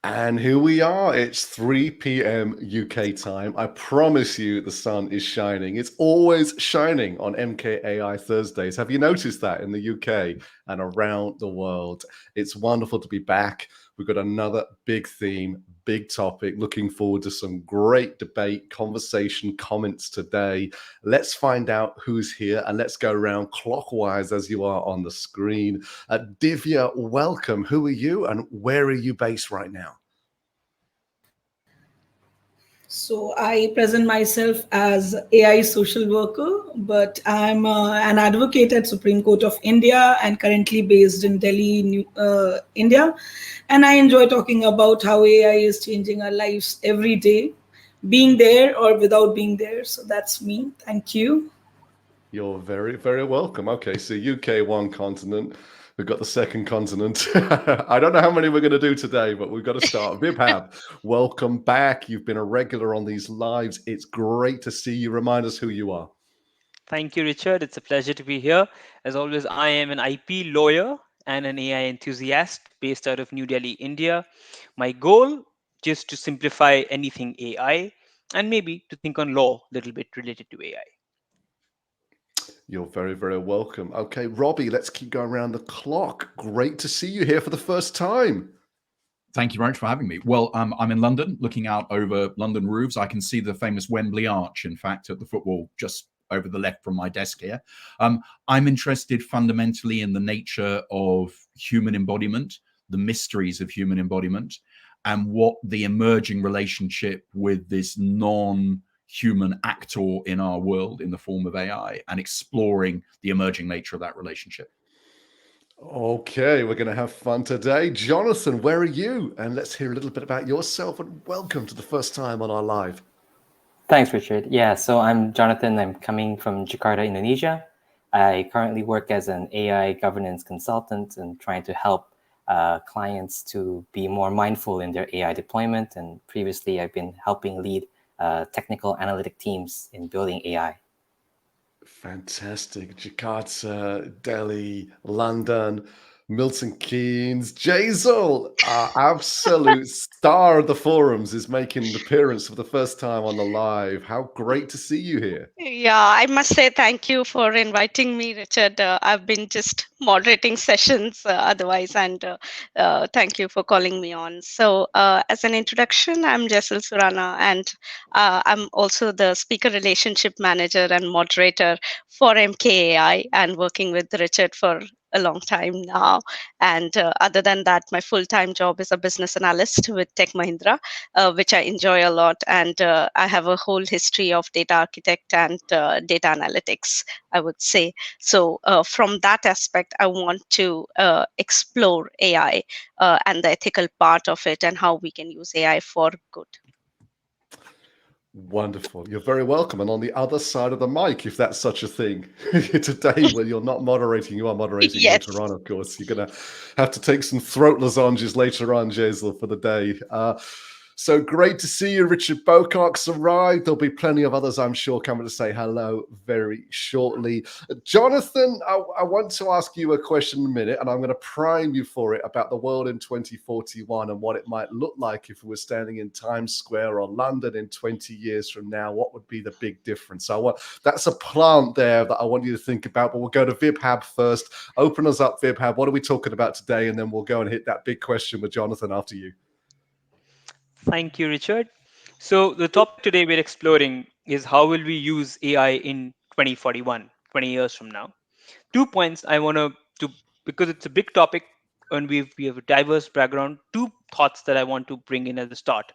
And here we are. It's 3 p.m. UK time. I promise you the sun is shining. It's always shining on MKAI Thursdays. Have you noticed that in the UK and around the world? It's wonderful to be back. We've got another big theme, big topic. Looking forward to some great debate, conversation, comments today. Let's find out who's here and let's go around clockwise as you are on the screen. Divya, welcome. Who are you and where are you based right now? So I present myself as AI social worker, but I'm an advocate at Supreme Court of India and currently based in Delhi, India. And I enjoy talking about how AI is changing our lives every day, being there or without being there. So that's me. Thank you. You're very, very welcome. Okay, so UK, one continent. We've got the second continent. I don't know how many we're going to do today, but we've got to start. Vibhav, welcome back. You've been a regular on these lives. It's great to see you. Remind us who you are. Thank you, Richard. It's a pleasure to be here. As always, I am an IP lawyer and an AI enthusiast based out of New Delhi, India. My goal just to simplify anything AI and maybe to think on law a little bit related to AI. You're very, very welcome. Okay, Robbie, let's keep going around the clock. Great to see you here for the first time. Thank you very much for having me. Well, I'm in London, looking out over London roofs. I can see the famous Wembley Arch, in fact, at the football just over the left from my desk here. I'm interested fundamentally in the nature of human embodiment, the mysteries of human embodiment, and what the emerging relationship with this non-human actor in our world in the form of AI, and exploring the emerging nature of that relationship. Okay, we're going to have fun today. Jonathan, where are you? And let's hear a little bit about yourself and welcome to the first time on our live. Thanks, Richard. Yeah, so I'm Jonathan. I'm coming from Jakarta, Indonesia. I currently work as an AI governance consultant and trying to help clients to be more mindful in their AI deployment. And previously, I've been helping lead technical analytic teams in building AI. Fantastic. Jakarta, Delhi, London, Milton Keynes, Jassal, our absolute star of the forums, is making an appearance for the first time on the live. How great to see you here. Yeah, I must say thank you for inviting me, Richard. I've been just moderating sessions otherwise, and thank you for calling me on. So, as an introduction, I'm Jassal Surana, and I'm also the speaker relationship manager and moderator for MKAI, and working with Richard for a long time now. And other than that, my full-time job is a business analyst with Tech Mahindra, which I enjoy a lot. And I have a whole history of data architect and data analytics, I would say. So from that aspect, I want to explore AI and the ethical part of it and how we can use AI for good. Wonderful. You're very welcome. And on the other side of the mic, if that's such a thing, today when you're not moderating, you are moderating Yes. later on, of course. You're going to have to take some throat lozenges later on, Jassal, for the day. So great to see you. Richard Bocock's arrived. There'll be plenty of others, I'm sure, coming to say hello very shortly. Jonathan, I want to ask you a question in a minute, and I'm going to prime you for it about the world in 2041 and what it might look like if we were standing in Times Square or London in 20 years from now. What would be the big difference? That's a plant there that I want you to think about, but we'll go to Vibhav first. Open us up, Vibhav. What are we talking about today? And then we'll go and hit that big question with Jonathan after you. Thank you, Richard. So the topic today we're exploring is how will we use AI in 2041, 20 years from now. 2 points I want to because it's a big topic and we have a diverse background. 2 thoughts that I want to bring in at the start.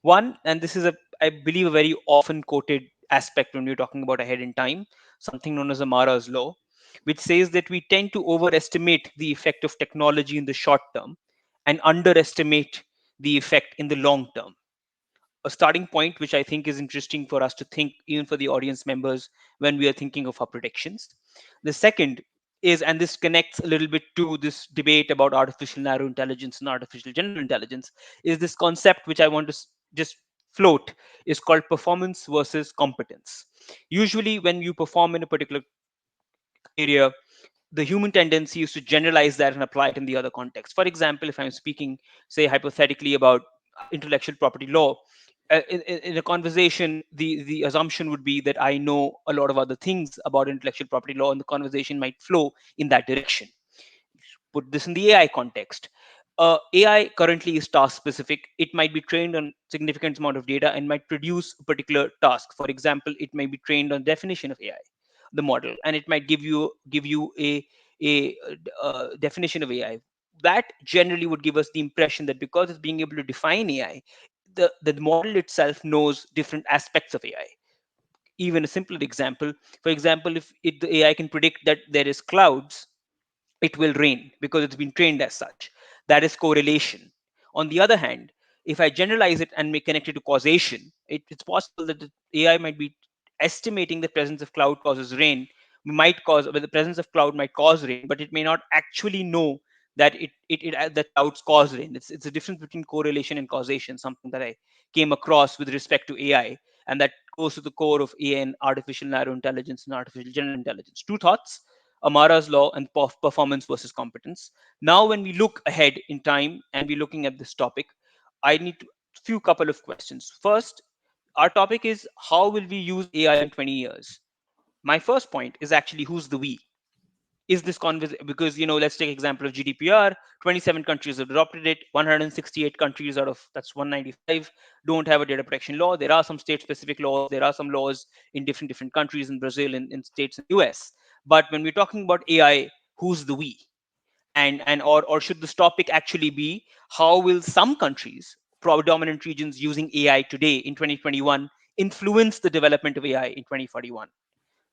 One, and this is I believe a very often quoted aspect when we're talking about ahead in time, something known as Amaras Law, which says that we tend to overestimate the effect of technology in the short term and underestimate the effect in the long term. A starting point which I think is interesting for us to think, even for the audience members, when we are thinking of our predictions. The second is, and this connects a little bit to this debate about artificial narrow intelligence and artificial general intelligence, is this concept which I want to just float, is called performance versus competence. Usually when you perform in a particular area, the human tendency is to generalize that and apply it in the other context. For example, if I'm speaking, say, hypothetically about intellectual property law. In a conversation, the assumption would be that I know a lot of other things about intellectual property law, and the conversation might flow in that direction. Put this in the AI context. AI currently is task specific. It might be trained on significant amount of data and might produce a particular task. For example, it may be trained on definition of AI, the model, and it might give you a definition of AI. That generally would give us the impression that because it's being able to define AI, the model itself knows different aspects of AI. Even a simpler example, for example, if the AI can predict that there is clouds, it will rain because it's been trained as such. That is correlation. On the other hand, if I generalize it and make connect it to causation, it's possible that the AI might be estimating the presence of cloud causes rain, might cause, but the presence of cloud might cause rain, but it may not actually know that the clouds cause rain. It's a difference between correlation and causation, something that I came across with respect to AI, and that goes to the core of AI and artificial narrow intelligence and artificial general intelligence. Two thoughts: Amara's law and performance versus competence. Now, when we look ahead in time and we're looking at this topic, I need to few couple of questions. First, our topic is how will we use AI in 20 years? My first point is actually who's the we? Is this conversation, because let's take example of GDPR. 27 countries have adopted it. 168 countries out of that's 195 don't have a data protection law. There are some state specific laws. There are some laws in different countries, in Brazil, in states in the US. But when we're talking about AI, who's the we? And or should this topic actually be how will some countries, predominant regions using AI today in 2021, influence the development of AI in 2041?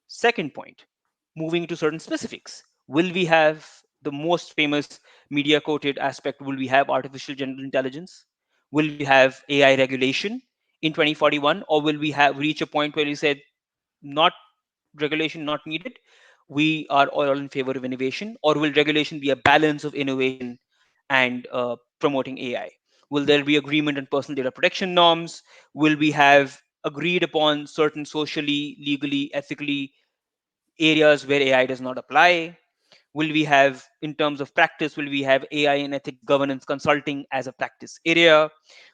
Second point, moving to certain specifics. Will we have the most famous media quoted aspect? Will we have artificial general intelligence? Will we have AI regulation in 2041? Or will we have reach a point where we said not regulation not needed? We are all in favor of innovation, or will regulation be a balance of innovation and promoting AI? Will there be agreement on personal data protection norms? Will we have agreed upon certain socially, legally, ethically areas where AI does not apply? Will we have, in terms of practice, will we have AI and ethics governance consulting as a practice area?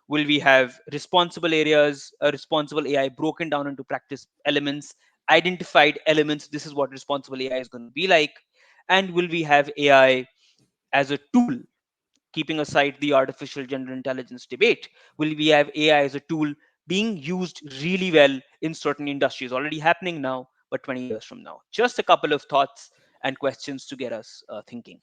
Will we have responsible areas, a responsible AI broken down into practice elements, identified elements? This is what responsible AI is going to be like. And will we have AI as a tool, keeping aside the artificial general intelligence debate? Will we have AI as a tool being used really well in certain industries, already happening now, but 20 years from now? Just a couple of thoughts and questions to get us thinking.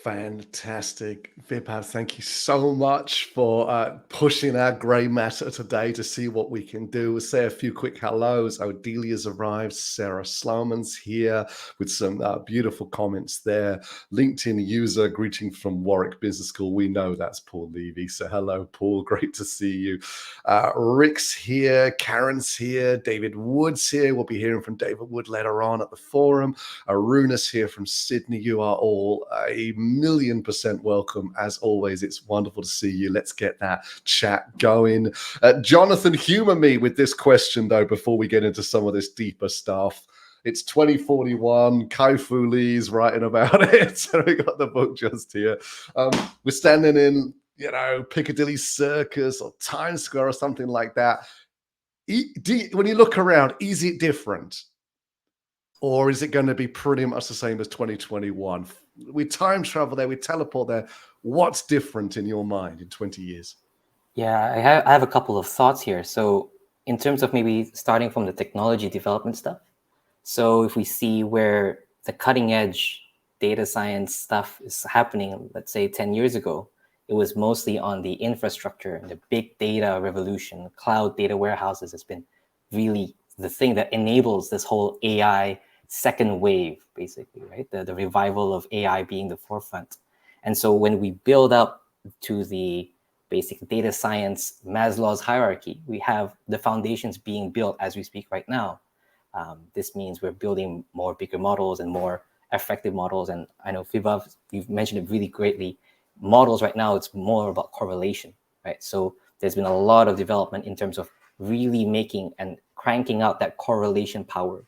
Fantastic. Vibhav, thank you so much for pushing our grey matter today to see what we can do. We'll say a few quick hellos. Odelia's arrived. Sarah Sloman's here with some beautiful comments there. LinkedIn user greeting from Warwick Business School. We know that's Paul Levy. So hello, Paul. Great to see you. Rick's here. Karen's here. David Wood's here. We'll be hearing from David Wood later on at the forum. Aruna's here from Sydney. You are all a million% welcome. As always, it's wonderful to see you. Let's get that chat going. Jonathan, humor me with this question, though, before we get into some of this deeper stuff. It's 2041. Kai-Fu Lee's writing about it. So we got the book just here. We're standing in, Piccadilly Circus or Times Square or something like that. When you look around, is it different? Or is it going to be pretty much the same as 2021? We time travel there, we teleport there. What's different in your mind in 20 years? Yeah, I have a couple of thoughts here. So in terms of maybe starting from the technology development stuff, so if we see where the cutting edge data science stuff is happening, let's say 10 years ago, it was mostly on the infrastructure and the big data revolution. Cloud data warehouses has been really the thing that enables this whole AI second wave, basically, right? The revival of AI being the forefront. And so when we build up to the basic data science Maslow's hierarchy, we have the foundations being built as we speak right now. This means we're building more bigger models and more effective models. And I know, Vibhav, you've mentioned it really greatly. Models right now, it's more about correlation, right? So there's been a lot of development in terms of really making and cranking out that correlation power.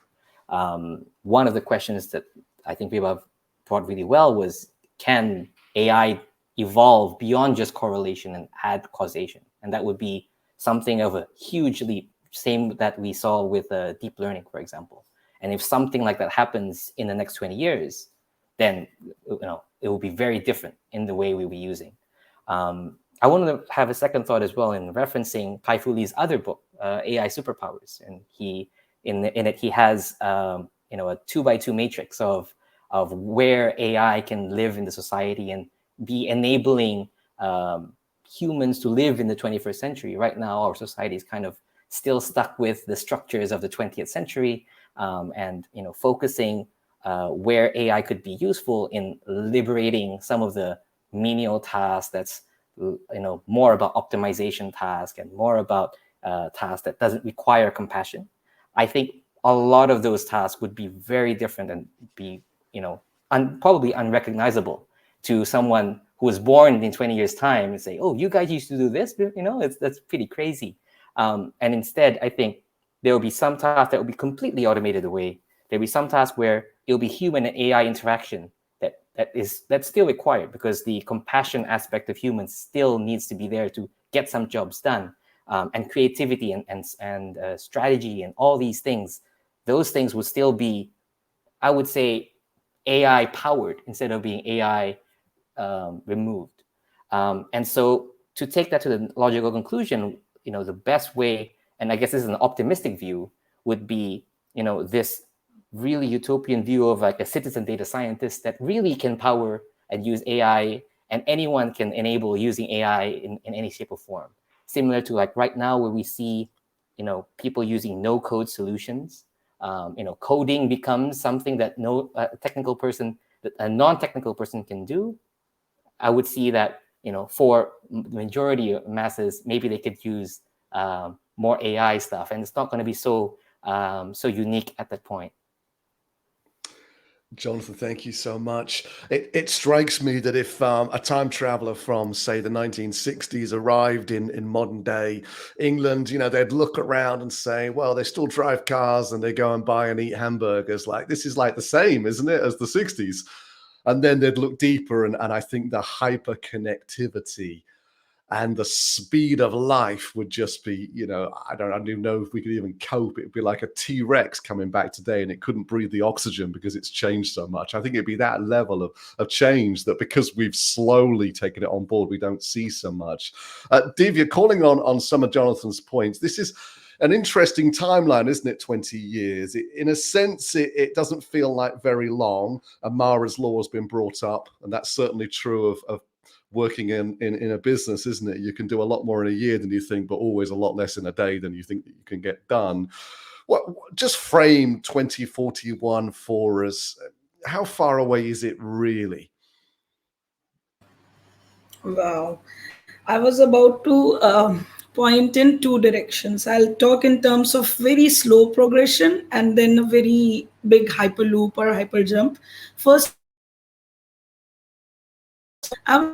One of the questions that I think Vibhav brought really well was, can AI evolve beyond just correlation and add causation. And that would be something of a huge leap, same that we saw with deep learning, for example. And if something like that happens in the next 20 years, then it will be very different in the way we'll be using. I wanted to have a second thought as well in referencing Kai-Fu Lee's other book, AI Superpowers, and in it he has a 2x2 matrix of where AI can live in the society and be enabling humans to live in the 21st century. Right now, our society is kind of still stuck with the structures of the 20th century, and focusing where AI could be useful in liberating some of the menial tasks that's more about optimization tasks and more about tasks that doesn't require compassion. I think a lot of those tasks would be very different and be probably unrecognizable to someone who was born in 20 years time and say, oh, you guys used to do this, that's pretty crazy. And instead, I think there will be some tasks that will be completely automated away. There'll be some tasks where it'll be human and AI interaction that's still required, because the compassion aspect of humans still needs to be there to get some jobs done. And creativity and strategy and all these things, those things would still be, I would say, AI powered instead of being AI removed. And so to take that to the logical conclusion, the best way, and I guess this is an optimistic view, would be, this really utopian view of like a citizen data scientist that really can power and use AI, and anyone can enable using AI in any shape or form. Similar to like right now where we see, people using no-code solutions. Coding becomes something that a non-technical person can do. I would see that, for the majority of masses, maybe they could use more AI stuff, and it's not going to be so unique at that point. Jonathan, thank you so much. It strikes me that if a time traveler from, say, the 1960s arrived in modern day England, they'd look around and say, well, they still drive cars and they go and buy and eat hamburgers. Like, this is like the same, isn't it, as the 60s? And then they'd look deeper, and I think the hyper connectivity and the speed of life would just be, I don't even know if we could even cope. It'd be like a T-Rex coming back today and it couldn't breathe the oxygen because it's changed so much. I think it'd be that level of change that, because we've slowly taken it on board, we don't see so much. Divya, calling on some of Jonathan's points, this is an interesting timeline, isn't it? 20 years. In a sense, it doesn't feel like very long. Amaras Law has been brought up, and that's certainly true of working in a business, isn't it? You can do a lot more in a year than you think, but always a lot less in a day than you think that you can get done. Just frame 2041 for us. How far away is it really? Wow. I was about to point in two directions. I'll talk in terms of very slow progression and then a very big hyperloop or hyperjump. First, I was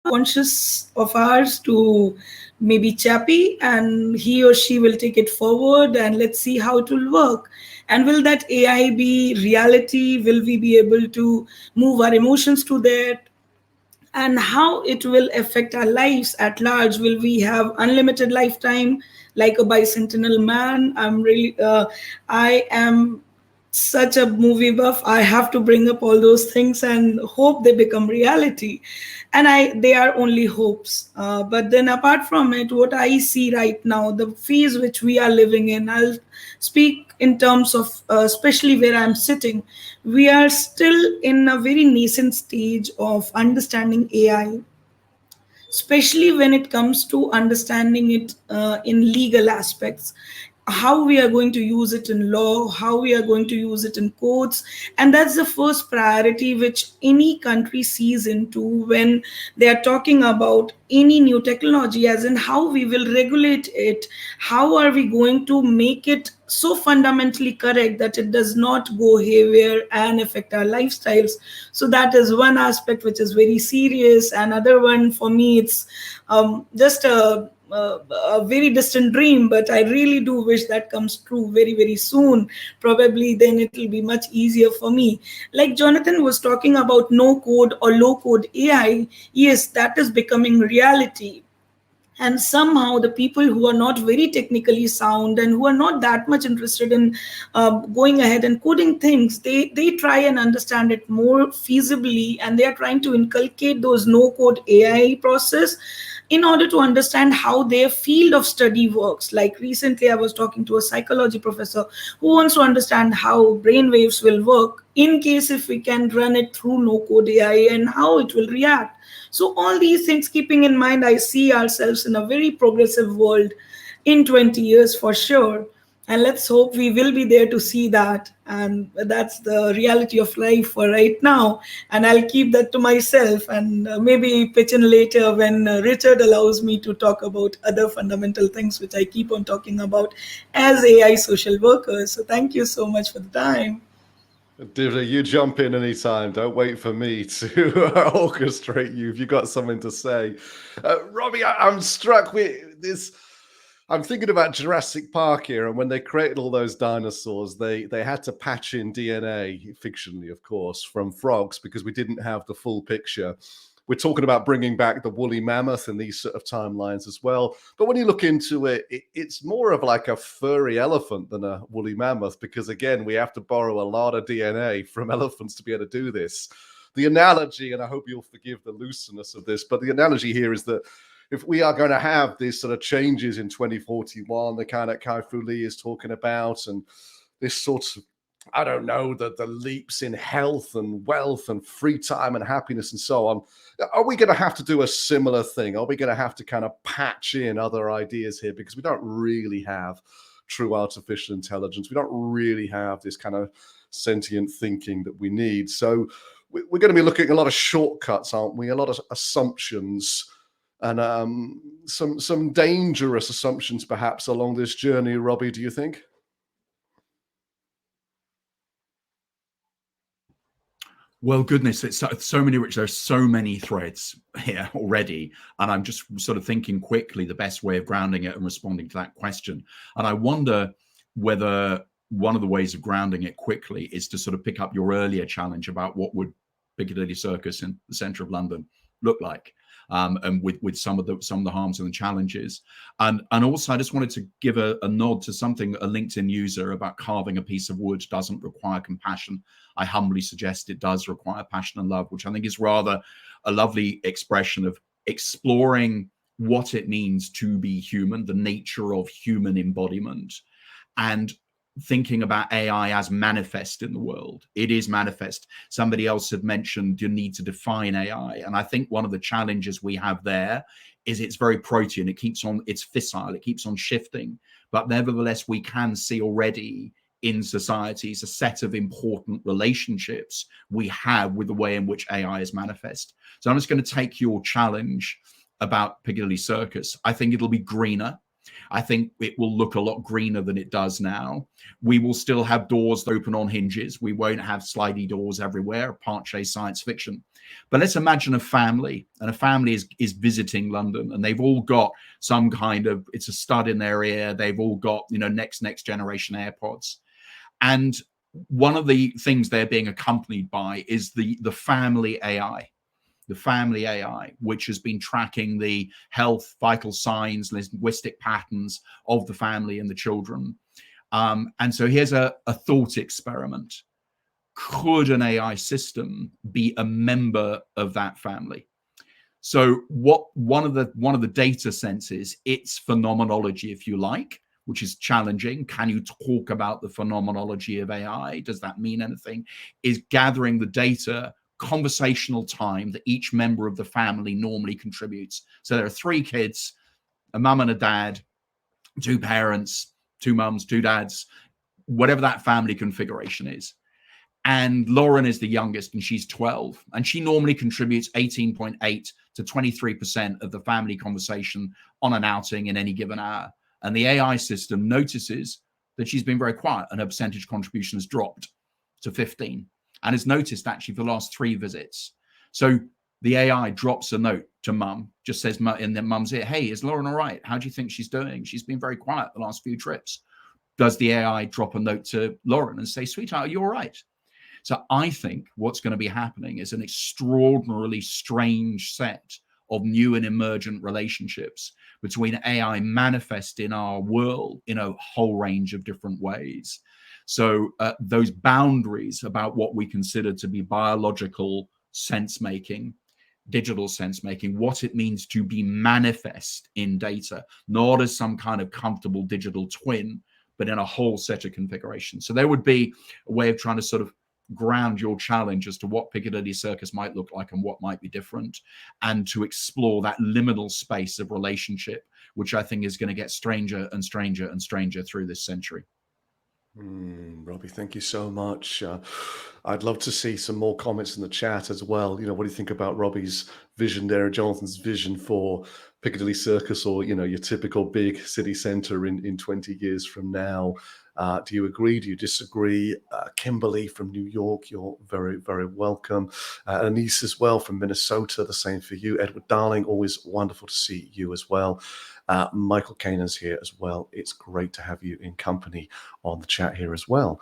conscious of ours to maybe Chappie, and he or she will take it forward, and let's see how it will work. And will that AI be reality? Will we be able to move our emotions to that? And how it will affect our lives at large? Will we have unlimited lifetime like a bicentennial man? I am such a movie buff. I have to bring up all those things and hope they become reality. And they are only hopes. But then apart from it, what I see right now, the phase which we are living in, I'll speak in terms of especially where I'm sitting, we are still in a very nascent stage of understanding AI, especially when it comes to understanding it in legal aspects, how we are going to use it in law, how we are going to use it in courts. And that's the first priority which any country sees into when they are talking about any new technology, as in how we will regulate it, how are we going to make it so fundamentally correct that it does not go haywire and affect our lifestyles. So that is one aspect which is very serious. Another one for me, it's just a a very distant dream, but I really do wish that comes true very, very soon. Probably then it will be much easier for me. Like Jonathan was talking about no code or low code AI, yes, that is becoming reality. And somehow the people who are not very technically sound and who are not that much interested in going ahead and coding things, they try and understand it more feasibly, and they are trying to inculcate those no code AI process in order to understand how their field of study works. Like recently I was talking to a psychology professor who wants to understand how brain waves will work in case if we can run it through no code AI and how it will react. So all these things keeping in mind, I see ourselves in a very progressive world in 20 years for sure. And let's hope we will be there to see that. And that's the reality of life for right now. And I'll keep that to myself and maybe pitch in later when Richard allows me to talk about other fundamental things, which I keep on talking about as AI social workers. So thank you so much for the time. Divya, you jump in anytime. Don't wait for me to orchestrate you if you've got something to say. Robbie, I'm struck with this. I'm thinking about Jurassic Park here, and when they created all those dinosaurs, they had to patch in DNA, fictionally, of course, from frogs because we didn't have the full picture. We're talking about bringing back the woolly mammoth in these sort of timelines as well. But when you look into it, it's more of like a furry elephant than a woolly mammoth, because again, we have to borrow a lot of DNA from elephants to be able to do this. The analogy, and I hope you'll forgive the looseness of this, but the analogy here is that if we are going to have these sort of changes in 2041, the kind of Kai-Fu Lee is talking about, and this sort of, I don't know, the leaps in health and wealth and free time and happiness and so on, are we going to have to do a similar thing? Are we going to have to kind of patch in other ideas here? Because we don't really have true artificial intelligence. We don't really have this kind of sentient thinking that we need. So we're going to be looking at a lot of shortcuts, aren't we? A lot of assumptions and some dangerous assumptions perhaps along this journey. Robbie, do you think? Well, goodness, it's so many, Rich. There's so many threads here already. And I'm just sort of thinking quickly the best way of grounding it and responding to that question. And I wonder whether one of the ways of grounding it quickly is to sort of pick up your earlier challenge about what would Piccadilly Circus in the centre of London look like. And with some of the harms and the challenges, and also I just wanted to give a nod to something a LinkedIn user about carving a piece of wood doesn't require compassion. I humbly suggest it does require passion and love, which I think is rather a lovely expression of exploring what it means to be human, the nature of human embodiment, and thinking about AI as manifest in the world. It is manifest. Somebody else had mentioned you need to define AI. And I think one of the challenges we have there is it's very protean. It's fissile, it keeps on shifting. But nevertheless, we can see already in societies a set of important relationships we have with the way in which AI is manifest. So I'm just going to take your challenge about Piccadilly Circus. I think it'll be greener. I think it will look a lot greener than it does now. We will still have doors that open on hinges. We won't have slidey doors everywhere, parche science fiction. But let's imagine a family, and a family is visiting London, and they've all got some kind of, it's a stud in their ear. They've all got, next generation AirPods. And one of the things they're being accompanied by is the family AI. The family AI, which has been tracking the health, vital signs, linguistic patterns of the family and the children. And so here's a thought experiment. Could an AI system be a member of that family? So one of the data senses, its phenomenology, if you like, which is challenging. Can you talk about the phenomenology of AI? Does that mean anything? Is gathering the data, conversational time that each member of the family normally contributes. So there are 3 kids, a mum and a dad, 2 parents, 2 mums, 2 dads, whatever that family configuration is. And Lauren is the youngest, and she's 12, and she normally contributes 18.8 to 23% of the family conversation on an outing in any given hour. And the AI system notices that she's been very quiet, and her percentage contribution has dropped to 15. And has noticed actually for the last 3 visits. So the AI drops a note to mum, just says, and then mum's here, hey, is Lauren all right? How do you think she's doing? She's been very quiet the last few trips. Does the AI drop a note to Lauren and say, sweetheart, are you all right? So I think what's going to be happening is an extraordinarily strange set of new and emergent relationships between AI manifest in our world in a whole range of different ways. So those boundaries about what we consider to be biological sense making, digital sense making, what it means to be manifest in data, not as some kind of comfortable digital twin, but in a whole set of configurations. So there would be a way of trying to sort of ground your challenge as to what Piccadilly Circus might look like and what might be different, and to explore that liminal space of relationship, which I think is going to get stranger and stranger and stranger through this century. Robbie, thank you so much. I'd love to see some more comments in the chat as well. What do you think about Robbie's vision there, Jonathan's vision for Piccadilly Circus, or your typical big city centre in 20 years from now? Do you agree? Do you disagree? Kimberly from New York, you're very, very welcome. Anise as well from Minnesota, the same for you. Edward Darling, always wonderful to see you as well. Michael Kanan's here as well. It's great to have you in company on the chat here as well.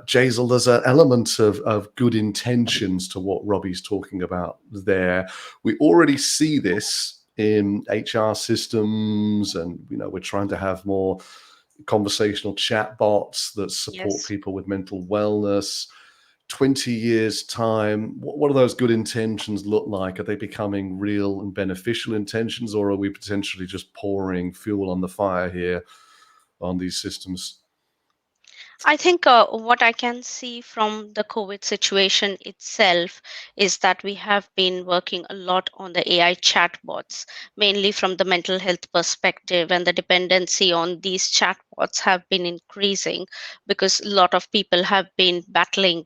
Jassal, there's an element of good intentions to what Robbie's talking about there. We already see this in HR systems, and we're trying to have more conversational chatbots that support Yes. people with mental wellness. 20 years time, what do those good intentions look like? Are they becoming real and beneficial intentions, or are we potentially just pouring fuel on the fire here on these systems? I think what I can see from the COVID situation itself is that we have been working a lot on the AI chatbots, mainly from the mental health perspective, and the dependency on these chatbots have been increasing because a lot of people have been battling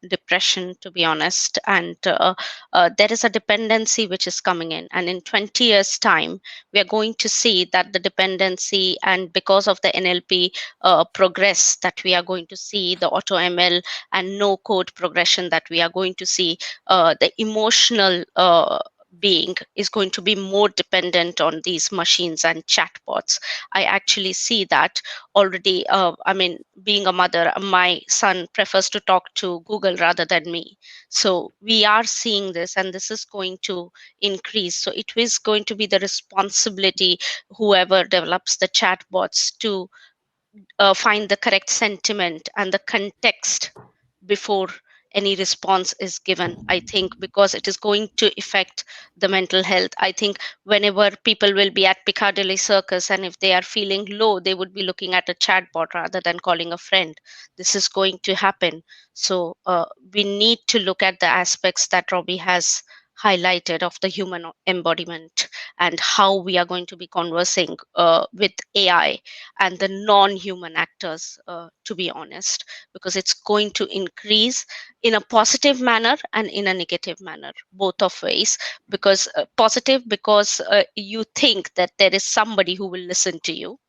depression, to be honest, and there is a dependency which is coming in. And in 20 years' time, we are going to see that the dependency, and because of the NLP progress that we are going to see, the auto ML and no code progression that we are going to see, the emotional being is going to be more dependent on these machines and chatbots. I actually see that already. Being a mother, my son prefers to talk to Google rather than me. So we are seeing this, and this is going to increase. So it is going to be the responsibility, whoever develops the chatbots, to find the correct sentiment and the context before any response is given. I think because it is going to affect the mental health. I think whenever people will be at Piccadilly Circus, and if they are feeling low, they would be looking at a chatbot rather than calling a friend. This is going to happen. So we need to look at the aspects that Robbie has highlighted of the human embodiment, and how we are going to be conversing with AI and the non-human actors, to be honest, because it's going to increase in a positive manner and in a negative manner, both of ways. Because positive, because you think that there is somebody who will listen to you,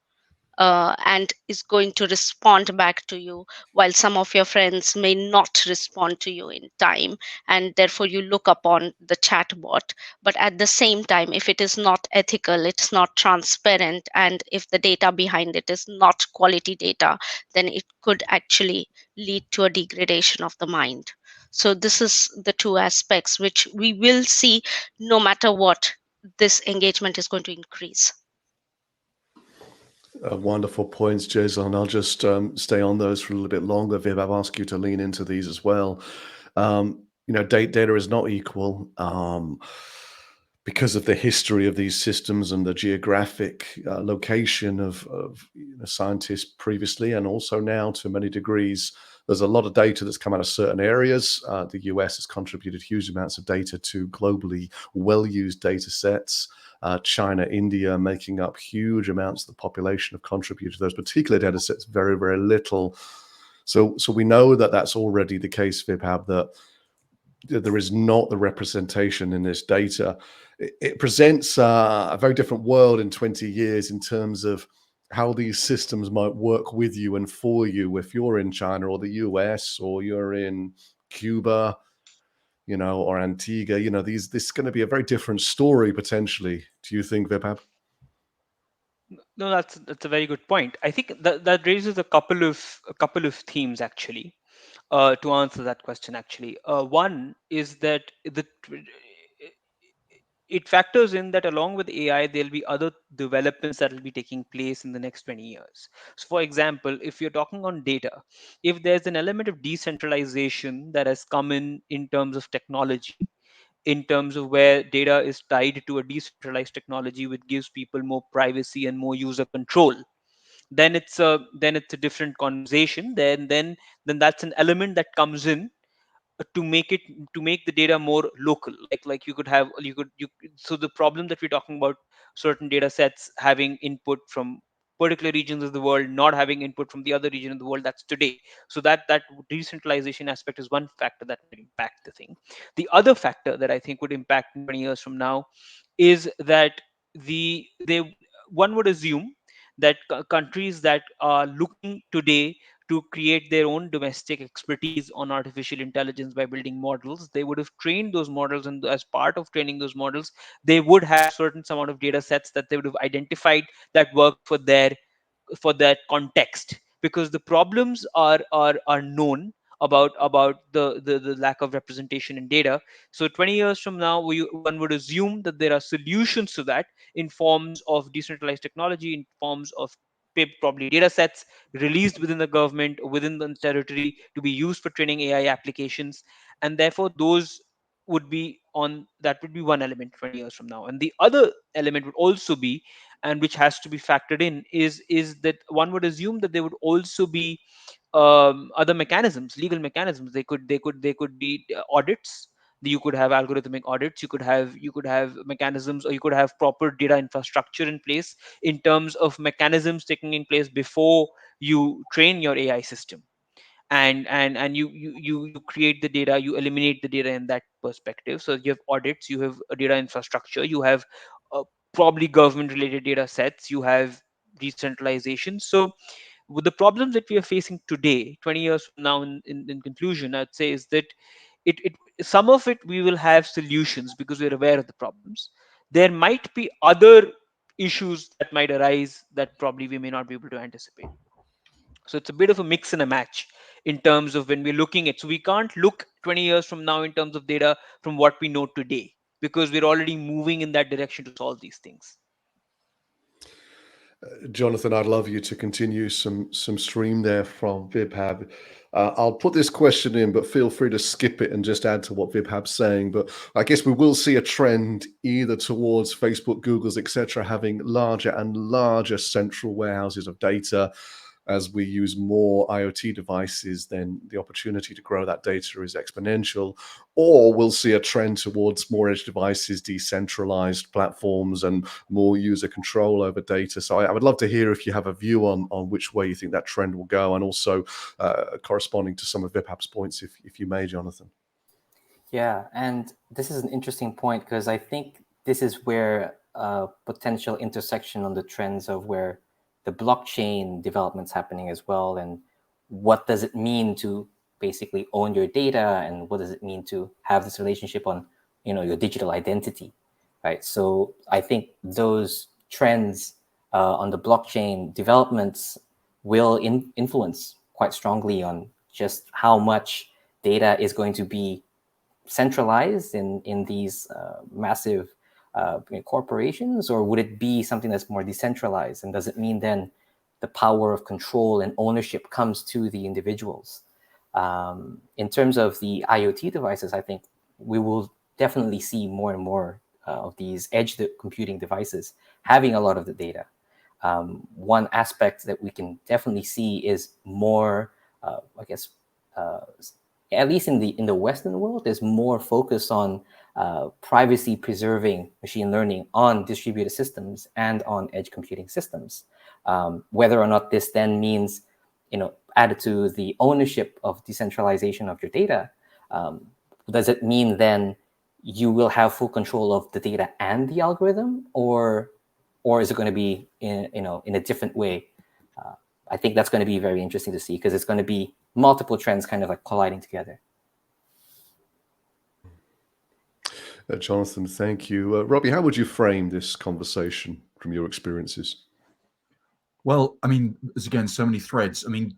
and is going to respond back to you, while some of your friends may not respond to you in time, and therefore you look upon the chatbot. But at the same time, if it is not ethical, it's not transparent, and if the data behind it is not quality data, then it could actually lead to a degradation of the mind. So this is the two aspects which we will see. No matter what, this engagement is going to increase. Wonderful points, Jason. And I'll just stay on those for a little bit longer. Viv, I'll ask you to lean into these as well. Data is not equal because of the history of these systems and the geographic location of scientists previously, and also now to many degrees. There's a lot of data that's come out of certain areas. The US has contributed huge amounts of data to globally well-used data sets. China, India, making up huge amounts of the population have contributed to those particular data sets, very, very little. So we know that that's already the case, Vibhav, that there is not the representation in this data. It presents a very different world in 20 years in terms of how these systems might work with you and for you if you're in China or the US or you're in Cuba. or Antigua, this is going to be a very different story potentially. Do you think, Vibhav? No, that's a very good point. I think that raises a couple of themes actually. To answer that question, actually, one is that it factors in that along with AI, there'll be other developments that will be taking place in the next 20 years. So, for example, if you're talking on data, if there's an element of decentralization that has come in terms of technology, in terms of where data is tied to a decentralized technology, which gives people more privacy and more user control, then it's a different conversation. Then that's an element that comes in to make the data more local, like you could have you so the problem that we're talking about, certain data sets having input from particular regions of the world, not having input from the other region of the world, that's today. So that decentralization aspect is one factor that might impact the thing. The other factor that I think would impact in 20 years from now is that they one would assume that countries that are looking today to create their own domestic expertise on artificial intelligence by building models, they would have trained those models, and as part of training those models, they would have certain amount of data sets that they would have identified that work for that context, because the problems are known about the lack of representation in data. So 20 years from now, one would assume that there are solutions to that in forms of decentralized technology, in forms of probably data sets released within the government or within the territory to be used for training AI applications. And therefore that would be one element 20 years from now. And the other element would also be, and which has to be factored in, is that one would assume that there would also be other mechanisms, legal mechanisms. They could be audits. You could have algorithmic audits. You could have mechanisms, or you could have proper data infrastructure in place in terms of mechanisms taking in place before you train your AI system. And you create the data, you eliminate the data in that perspective. So you have audits, you have a data infrastructure, you have uh, probably government related data sets, you have decentralization. So with the problems that we are facing today, 20 years from now, in conclusion, I'd say is that it some of it we will have solutions because we're aware of the problems. There might be other issues that might arise that probably we may not be able to anticipate. So it's a bit of a mix and a match in terms of when we're looking at. So we can't look 20 years from now in terms of data from what we know today, because we're already moving in that direction to solve these things. Jonathan, I'd love you to continue some stream there from Vibhav. I'll put this question in, but feel free to skip it and just add to what Vibhav's saying. But I guess we will see a trend either towards Facebook, Google's, etc., having larger and larger central warehouses of data. As we use more IoT devices, then the opportunity to grow that data is exponential. Or we'll see a trend towards more edge devices, decentralized platforms, and more user control over data. So I would love to hear if you have a view on which way you think that trend will go, and also corresponding to some of Vibhav's points, if you may, Jonathan. Yeah, and this is an interesting point because I think this is where a potential intersection on the trends of where the blockchain development's happening as well, and what does it mean to basically own your data, and what does it mean to have this relationship on your digital identity, right? So I think those trends on the blockchain developments will influence quite strongly on just how much data is going to be centralized in these massive corporations, or would it be something that's more decentralized? And does it mean then the power of control and ownership comes to the individuals? In terms of the IoT devices, I think we will definitely see more and more of these edge computing devices having a lot of the data. One aspect that we can definitely see is more, at least in the Western world, there's more focus on privacy preserving machine learning on distributed systems and on edge computing systems. Whether or not this then means, added to the ownership of decentralization of your data, does it mean then you will have full control of the data and the algorithm, or is it going to be in a different way? I think that's going to be very interesting to see, because it's going to be multiple trends kind of like colliding together. Jonathan, thank you. Robbie, how would you frame this conversation from your experiences? Well, I mean, there's again so many threads. I mean,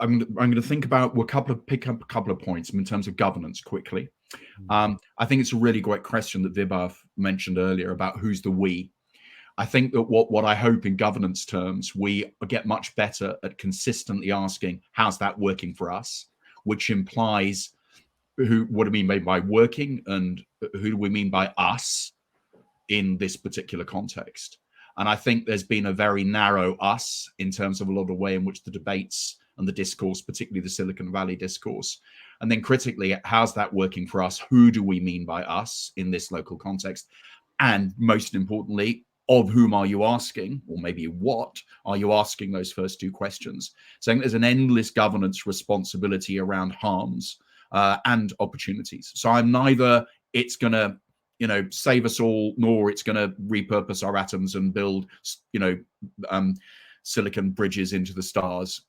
I'm going to think about pick up a couple of points in terms of governance quickly. I think it's a really great question that Vibhav mentioned earlier about who's the we. I think that what I hope in governance terms, we get much better at consistently asking, how's that working for us? Which implies what do we mean by working, and who do we mean by us in this particular context? And I think there's been a very narrow us in terms of a lot of the way in which the debates and the discourse, particularly the Silicon Valley discourse, and then critically, how's that working for us? Who do we mean by us in this local context? And most importantly, of whom are you asking, or maybe what are you asking those first two questions? Saying there's an endless governance responsibility around harms and opportunities. So I'm neither it's going to save us all, nor it's going to repurpose our atoms and build silicon bridges into the stars.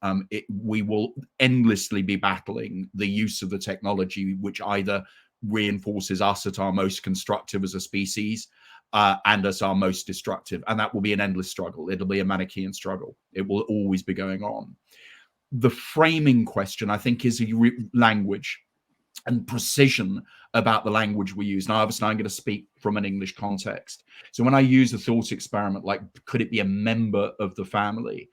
We will endlessly be battling the use of the technology, which either reinforces us at our most constructive as a species and as our most destructive. And that will be an endless struggle. It'll be a Manichaean struggle. It will always be going on. The framing question, I think, is language and precision about the language we use. Now, obviously, I'm going to speak from an English context. So when I use a thought experiment, like, could it be a member of the family?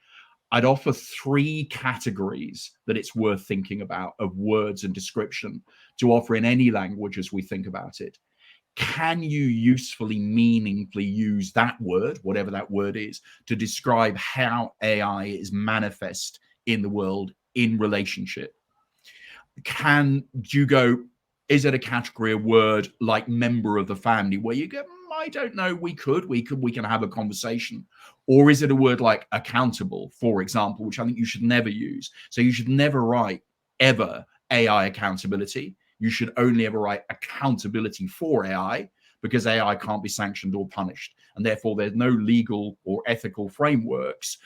I'd offer 3 categories that it's worth thinking about of words and description to offer in any language as we think about it. Can you usefully, meaningfully use that word, whatever that word is, to describe how AI is manifest in the world in relationship? Is it a category, a word like member of the family where you go, I don't know, we can have a conversation? Or is it a word like accountable, for example, which I think you should never use? So you should never write ever AI accountability. You should only ever write accountability for AI, because AI can't be sanctioned or punished. And therefore there's no legal or ethical frameworks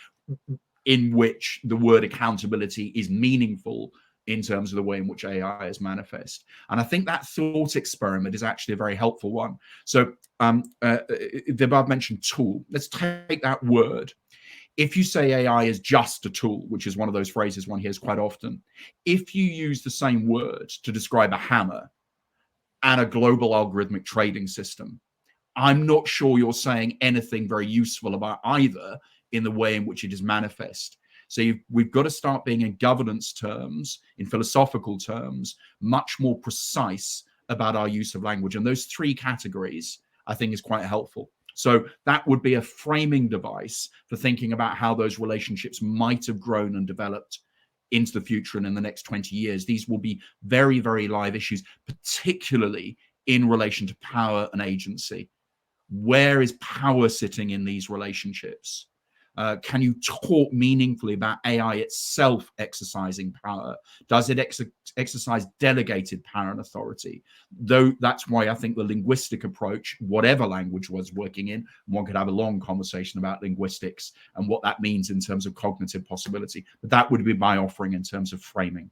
in which the word accountability is meaningful in terms of the way in which AI is manifest. And I think that thought experiment is actually a very helpful one. So Vibhav mentioned tool. Let's take that word. If you say AI is just a tool, which is one of those phrases one hears quite often, if you use the same word to describe a hammer and a global algorithmic trading system, I'm not sure you're saying anything very useful about either in the way in which it is manifest. So we've got to start being, in governance terms, in philosophical terms, much more precise about our use of language. And those 3 categories, I think, is quite helpful. So that would be a framing device for thinking about how those relationships might have grown and developed into the future and in the next 20 years. These will be very, very live issues, particularly in relation to power and agency. Where is power sitting in these relationships? Can you talk meaningfully about AI itself exercising power? Does it exercise delegated power and authority? Though that's why I think the linguistic approach, whatever language was working in, one could have a long conversation about linguistics and what that means in terms of cognitive possibility. But that would be my offering in terms of framing.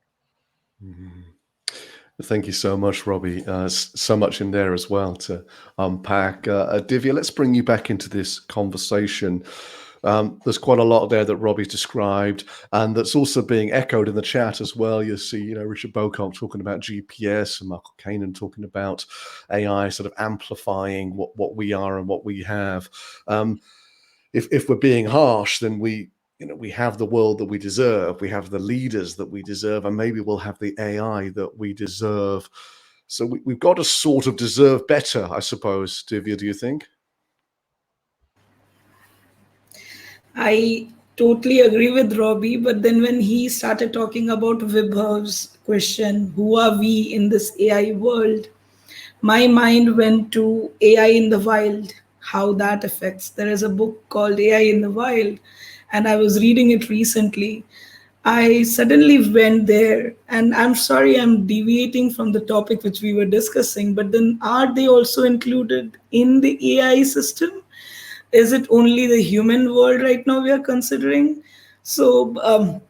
Mm-hmm. Thank you so much, Robbie. So much in there as well to unpack. Divya, let's bring you back into this conversation. There's quite a lot there that Robbie described, and that's also being echoed in the chat as well. You see, Richard Bocock talking about GPS and Michael Kanan talking about AI sort of amplifying what we are and what we have. If we're being harsh, then we have the world that we deserve. We have the leaders that we deserve, and maybe we'll have the AI that we deserve. So we've got to sort of deserve better, I suppose. Divya, do you think? I totally agree with Robbie, but then when he started talking about Vibhav's question, who are we in this AI world, my mind went to AI in the wild, how that affects. There is a book called AI in the Wild, and I was reading it recently. I suddenly went there, and I'm sorry I'm deviating from the topic which we were discussing, but then are they also included in the AI system? Is it only the human world right now we are considering? So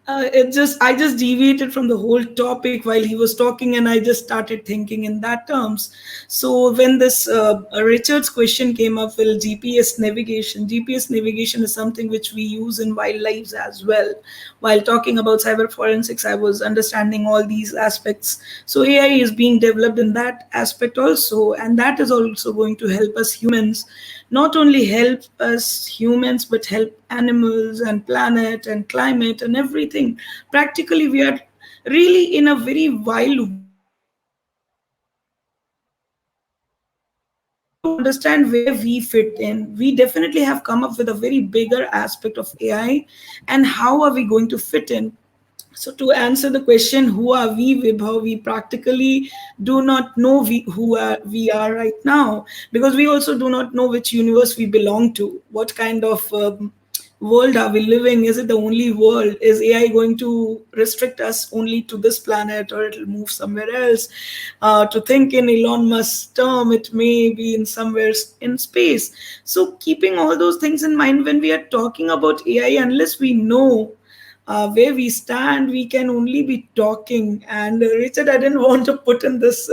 I just deviated from the whole topic while he was talking, and I just started thinking in that terms. So when this Richard's question came up, well, GPS navigation is something which we use in wildlife as well. While talking about cyber forensics, I was understanding all these aspects. So AI is being developed in that aspect also, and that is also going to help us humans, not only help us humans, but help animals and planet and climate and everything. Practically, we are really in a very wild world right now. So we have to understand where we fit in. We definitely have come up with a very bigger aspect of AI, and how are we going to fit in? So to answer the question, who are we, Vibhav? We practically do not know we are right now, because we also do not know which universe we belong to. What kind of world are we living? Is it the only world? Is AI going to restrict us only to this planet, or it'll move somewhere else? To think in Elon Musk's term, it may be in somewhere in space. So keeping all those things in mind when we are talking about AI, unless we know where we stand, we can only be talking. And Richard, I didn't want to put in this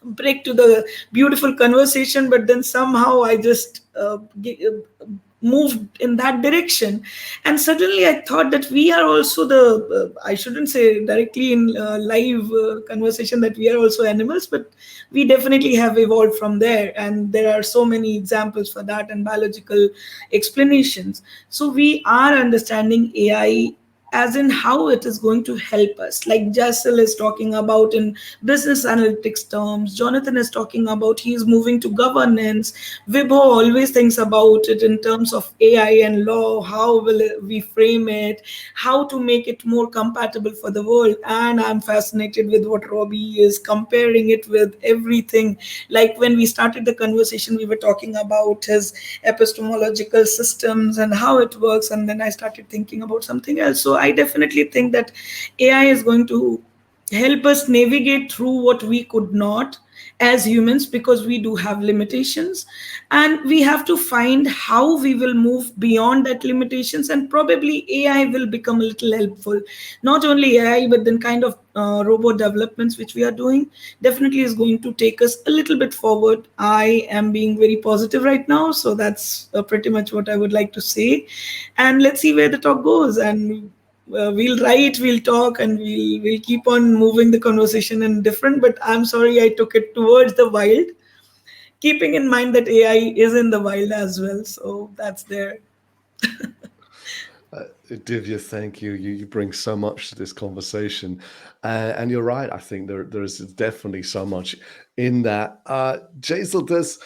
break to the beautiful conversation, but then somehow I just moved in that direction. And suddenly I thought that we are also the I shouldn't say directly in live conversation that we are also animals, but we definitely have evolved from there, and there are so many examples for that and biological explanations. So we are understanding AI as in how it is going to help us. Like Jassal is talking about in business analytics terms, Jonathan is talking about he is moving to governance, Vibho always thinks about it in terms of AI and law, how will we frame it, how to make it more compatible for the world. And I'm fascinated with what Robbie is comparing it with everything. Like when we started the conversation, we were talking about his epistemological systems and how it works, and then I started thinking about something else. So I definitely think that AI is going to help us navigate through what we could not as humans, because we do have limitations, and we have to find how we will move beyond that limitations, and probably AI will become a little helpful. Not only AI, but then kind of robot developments which we are doing definitely is going to take us a little bit forward. I am being very positive right now, so that's pretty much what I would like to say. And let's see where the talk goes. And we'll write, we'll talk, and we'll keep on moving the conversation in different. But I'm sorry I took it towards the wild, keeping in mind that AI is in the wild as well. So that's there. Divya, thank you. You bring so much to this conversation, and you're right. I think there is definitely so much in that. Jaisal, there's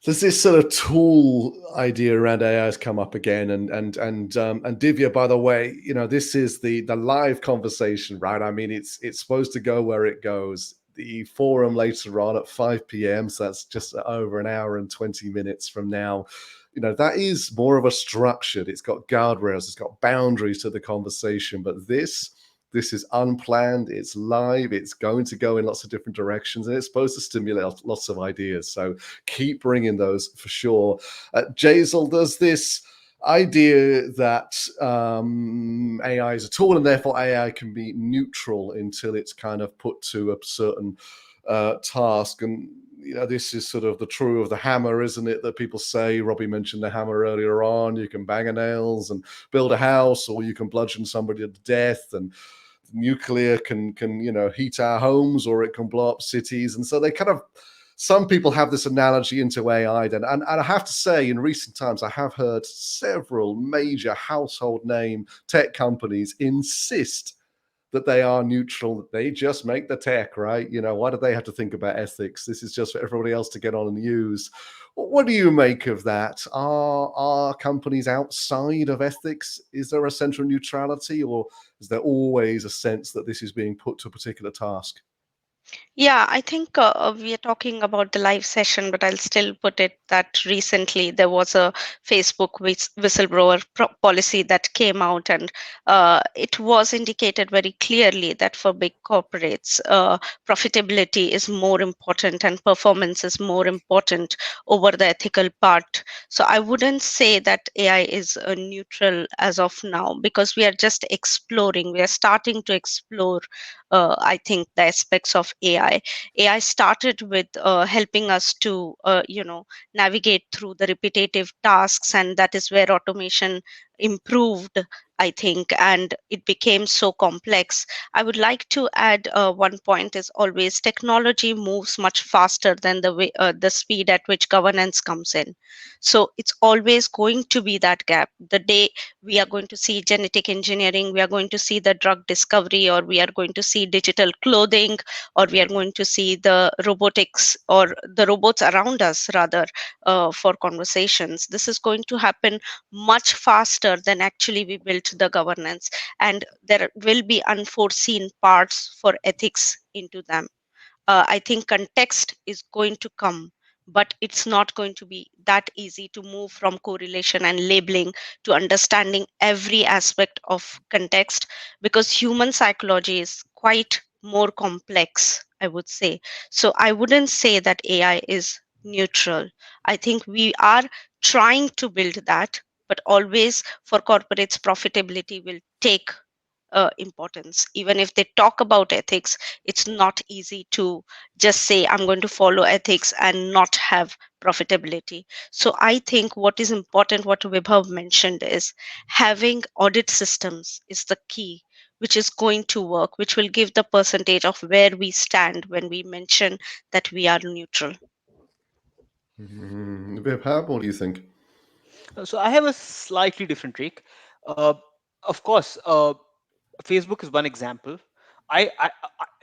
this sort of tool idea around AI has come up again, and Divya, by the way, this is the live conversation, right? I mean, it's supposed to go where it goes. The forum later on at 5 p.m. So that's just over an hour and 20 minutes from now. That is more of a structured, it's got guardrails, it's got boundaries to the conversation. But this is unplanned, it's live, it's going to go in lots of different directions, and it's supposed to stimulate lots of ideas. So keep bringing those for sure. Jaisal, does this idea that AI is a tool and therefore AI can be neutral until it's kind of put to a certain task, and this is sort of the true of the hammer, isn't it? That people say, Robbie mentioned the hammer earlier on. You can bang a nails and build a house, or you can bludgeon somebody to death, and nuclear can heat our homes, or it can blow up cities. And so they kind of, some people have this analogy into AI then. And I have to say, in recent times, I have heard several major household name tech companies insist that they are neutral, that they just make the tech, right? Why do they have to think about ethics? This is just for everybody else to get on and use. What do you make of that? Are companies outside of ethics? Is there a central neutrality, or is there always a sense that this is being put to a particular task? Yeah, I think we are talking about the live session, but I'll still put it that recently there was a Facebook whistleblower policy that came out, and it was indicated very clearly that for big corporates, profitability is more important and performance is more important over the ethical part. So I wouldn't say that AI is neutral as of now, because we are just exploring, we are starting to explore I think the aspects of AI. AI started with helping us to, navigate through the repetitive tasks, and that is where automation improved, I think, and it became so complex. I would like to add one point is always technology moves much faster than the speed at which governance comes in. So it's always going to be that gap. The day we are going to see genetic engineering, we are going to see the drug discovery, or we are going to see digital clothing, or we are going to see the robotics or the robots around us, rather, for conversations. This is going to happen much faster than actually we built the governance, and there will be unforeseen parts for ethics into them. I think context is going to come, but it's not going to be that easy to move from correlation and labeling to understanding every aspect of context, because human psychology is quite more complex, I would say. So I wouldn't say that AI is neutral. I think we are trying to build that, but always for corporates, profitability will take importance. Even if they talk about ethics, it's not easy to just say, I'm going to follow ethics and not have profitability. So I think what is important, what Vibhav mentioned, is having audit systems is the key, which is going to work, which will give the percentage of where we stand when we mention that we are neutral. Vibhav, what do you think? So I have a slightly different take. Uh, of course, Facebook is one example.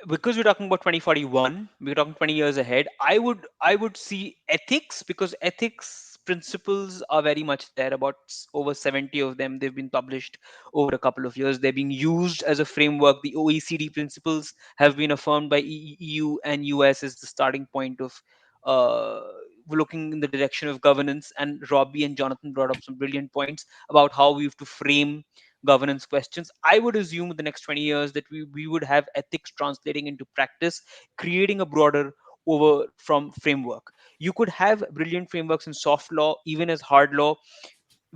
Because we're talking about 2041, we're talking 20 years ahead. I would see ethics, because ethics principles are very much there. About over 70 of them, they've been published over a couple of years. They're being used as a framework. The OECD principles have been affirmed by EU and US as the starting point of uh, looking in the direction of governance. And Robbie and Jonathan brought up some brilliant points about how we have to frame governance questions. I would assume in the next 20 years that we would have ethics translating into practice, creating a broader over from framework. You could have brilliant frameworks in soft law, even as hard law.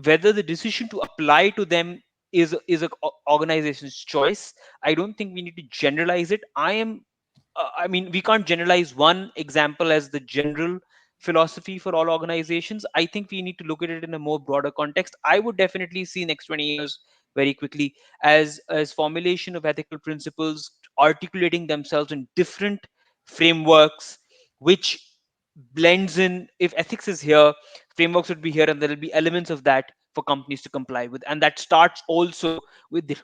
Whether the decision to apply to them is a organization's choice. I don't think we need to generalize it. I mean, we can't generalize one example as the general philosophy for all organizations. I think we need to look at it in a more broader context. I would definitely see next 20 years very quickly as formulation of ethical principles articulating themselves in different frameworks, which blends in. If ethics is here, frameworks would be here, and there will be elements of that for companies to comply with, and that starts also with the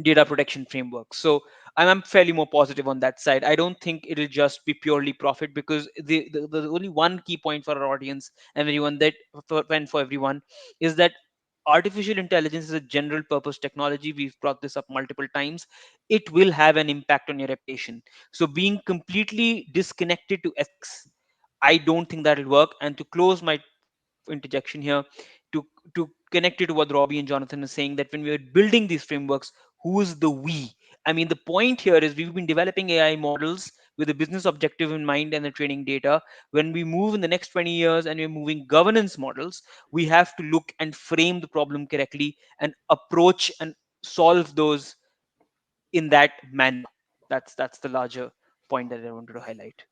data protection framework. So I'm fairly more positive on that side. I don't think it'll just be purely profit, because the only one key point for our audience and everyone that for everyone is that artificial intelligence is a general purpose technology. We've brought this up multiple times. It will have an impact on your reputation. So being completely disconnected to ethics, I don't think that'll work. And to close my interjection here, to connect it to what Robbie and Jonathan is saying, that when we are building these frameworks, who is the we? I mean, the point here is we've been developing AI models with a business objective in mind and the training data. When we move in the next 20 years and we're moving governance models, we have to look and frame the problem correctly and approach and solve those in that manner. That's the larger point that I wanted to highlight.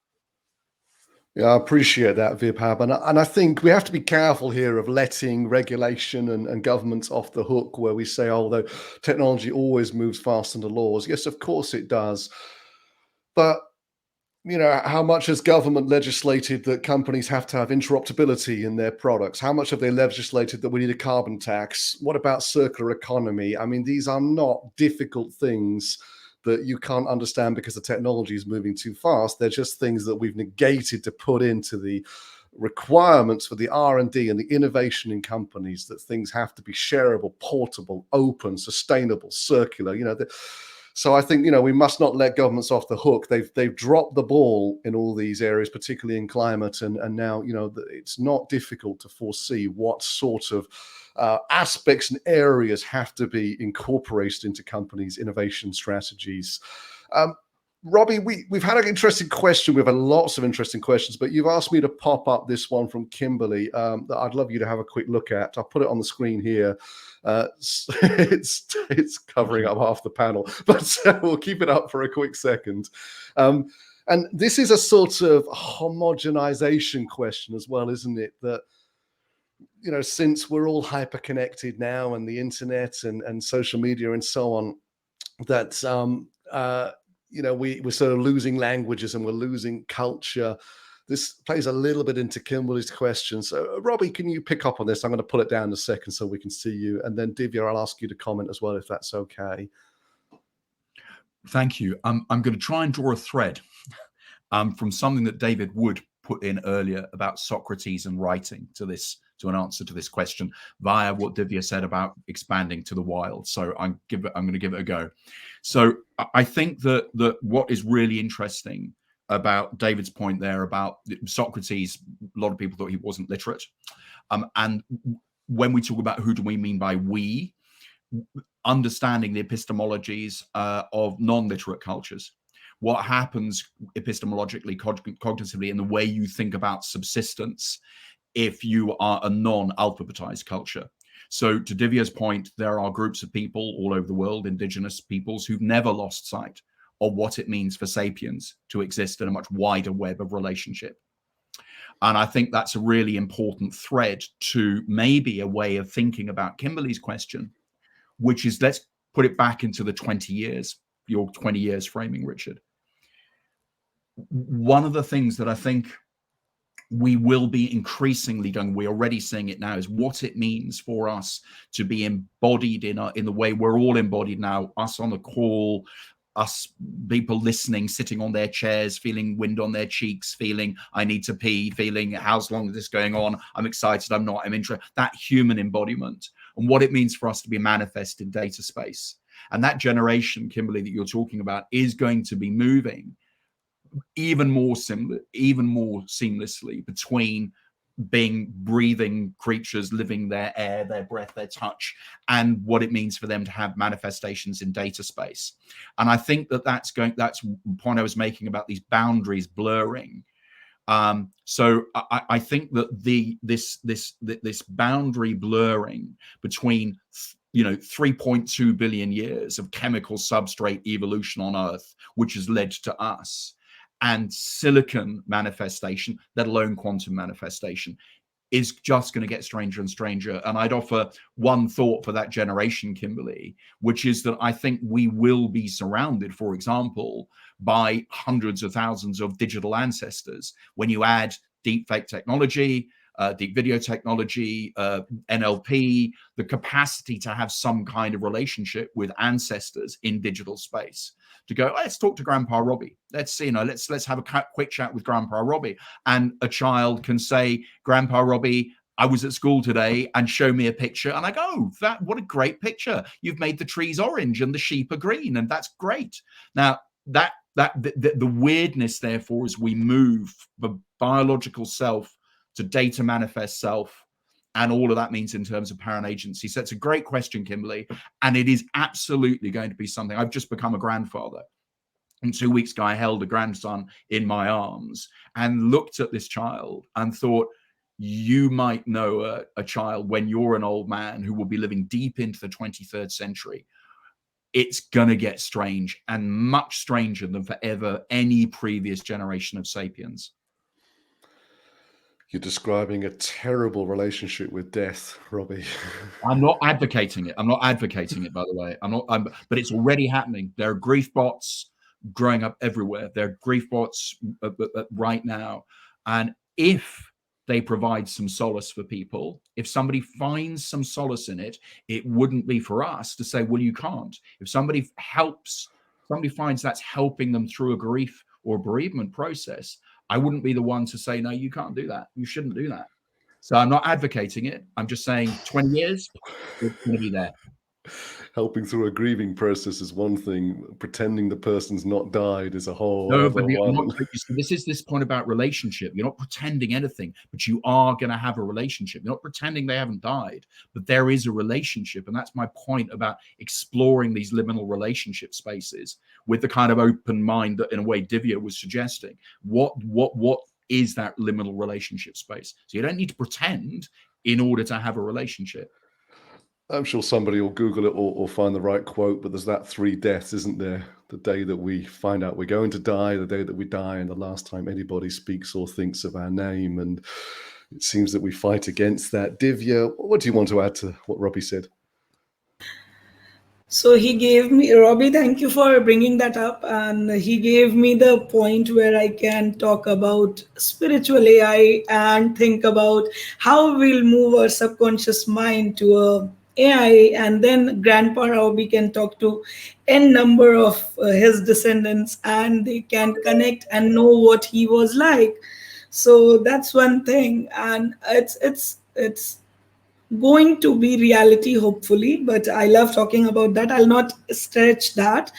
Yeah, I appreciate that, Vibhab. And I think we have to be careful here of letting regulation and governments off the hook, where we say, although technology always moves faster than the laws. Yes, of course it does. But how much has government legislated that companies have to have interoperability in their products? How much have they legislated that we need a carbon tax? What about circular economy? I mean, these are not difficult things that you can't understand because the technology is moving too fast. They're just things that we've negated to put into the requirements for the R&D and the innovation in companies, that things have to be shareable, portable, open, sustainable, circular. So I think, we must not let governments off the hook. They've dropped the ball in all these areas, particularly in climate, and now it's not difficult to foresee what sort of aspects and areas have to be incorporated into companies' innovation strategies. Robbie, we've had an interesting question. We've had lots of interesting questions, but you've asked me to pop up this one from Kimberly that I'd love you to have a quick look at. I'll put it on the screen here. It's covering up half the panel, but we'll keep it up for a quick second. And this is a sort of homogenization question as well, isn't it? That, since we're all hyper connected now, and the internet and social media and so on, that we're sort of losing languages and we're losing culture. This plays a little bit into Kimberly's question. So, Robbie, can you pick up on this? I'm going to pull it down in a second so we can see you. And then, Divya, I'll ask you to comment as well, if that's okay. Thank you. I'm going to try and draw a thread from something that David Wood put in earlier about Socrates and writing to an answer to this question via what Divya said about expanding to the wild. So I'm going to give it a go. So I think that what is really interesting about David's point there about Socrates, a lot of people thought he wasn't literate. And when we talk about who do we mean by we, understanding the epistemologies of non-literate cultures, what happens epistemologically, cognitively in the way you think about subsistence if you are a non-alphabetized culture. So to Divya's point, there are groups of people all over the world, indigenous peoples, who've never lost sight of what it means for sapiens to exist in a much wider web of relationship. And I think that's a really important thread to maybe a way of thinking about Kimberly's question, which is, let's put it back into the 20 years, your 20 years framing, Richard. One of the things that I think we will be increasingly doing, we're already seeing it now, is what it means for us to be embodied in the way we're all embodied now, us on the call, us people listening, sitting on their chairs, feeling wind on their cheeks, feeling I need to pee, feeling how's long is this going on, I'm excited, I'm not, I'm interested, that human embodiment and what it means for us to be manifest in data space. And that generation, Kimberly, that you're talking about is going to be moving even more seamlessly between being breathing creatures, living their air, their breath, their touch, and what it means for them to have manifestations in data space. And I think that's the point I was making about these boundaries blurring. So I think that this boundary blurring between 3.2 billion years of chemical substrate evolution on Earth, which has led to us, and silicon manifestation, let alone quantum manifestation, is just going to get stranger and stranger. And I'd offer one thought for that generation, Kimberly, which is that I think we will be surrounded, for example, by hundreds of thousands of digital ancestors. When you add deepfake technology, deep video technology, NLP, the capacity to have some kind of relationship with ancestors in digital space, to go, let's talk to Grandpa Robbie. Let's have a quick chat with Grandpa Robbie. And a child can say, Grandpa Robbie, I was at school today, and show me a picture. And I go, what a great picture. You've made the trees orange and the sheep are green. And that's great. Now, the weirdness, therefore, as we move the biological self to data manifest self, and all of that means in terms of power and agency. So it's a great question, Kimberly, and it is absolutely going to be something. I've just become a grandfather. And 2 weeks ago, I held a grandson in my arms and looked at this child and thought, you might know a child when you're an old man who will be living deep into the 23rd century. It's going to get strange, and much stranger than for ever any previous generation of sapiens. You're describing a terrible relationship with death, Robbie. I'm not advocating it. By the way. But it's already happening. There are grief bots growing up everywhere. There are grief bots right now. And if they provide some solace for people, if somebody finds some solace in it, it wouldn't be for us to say, well, you can't. If somebody finds that's helping them through a grief or bereavement process, I wouldn't be the one to say, no, you can't do that. You shouldn't do that. So I'm not advocating it. I'm just saying 20 years, it's going to be there. helping through a grieving process is one thing. Pretending the person's not died is a whole No, other but one. this is this point about relationship. You're not pretending anything, but you are going to have a relationship. You're not pretending they haven't died, but there is a relationship. And that's my point about exploring these liminal relationship spaces with the kind of open mind that, in a way, Divya was suggesting. What is that liminal relationship space? So you don't need to pretend in order to have a relationship. I'm sure somebody will Google it or find the right quote, but there's that 3 deaths, isn't there? The day that we find out we're going to die, the day that we die, and the last time anybody speaks or thinks of our name. And it seems that we fight against that. Divya, what do you want to add to what Robbie said? So he gave me, Robbie, thank you for bringing that up. And he gave me the point where I can talk about spiritual AI and think about how we'll move our subconscious mind to a AI. And then Grandpa Robbie can talk to n number of his descendants, and they can connect and know what he was like. So that's one thing. And it's going to be reality, hopefully, but I love talking about that. I'll not stretch that,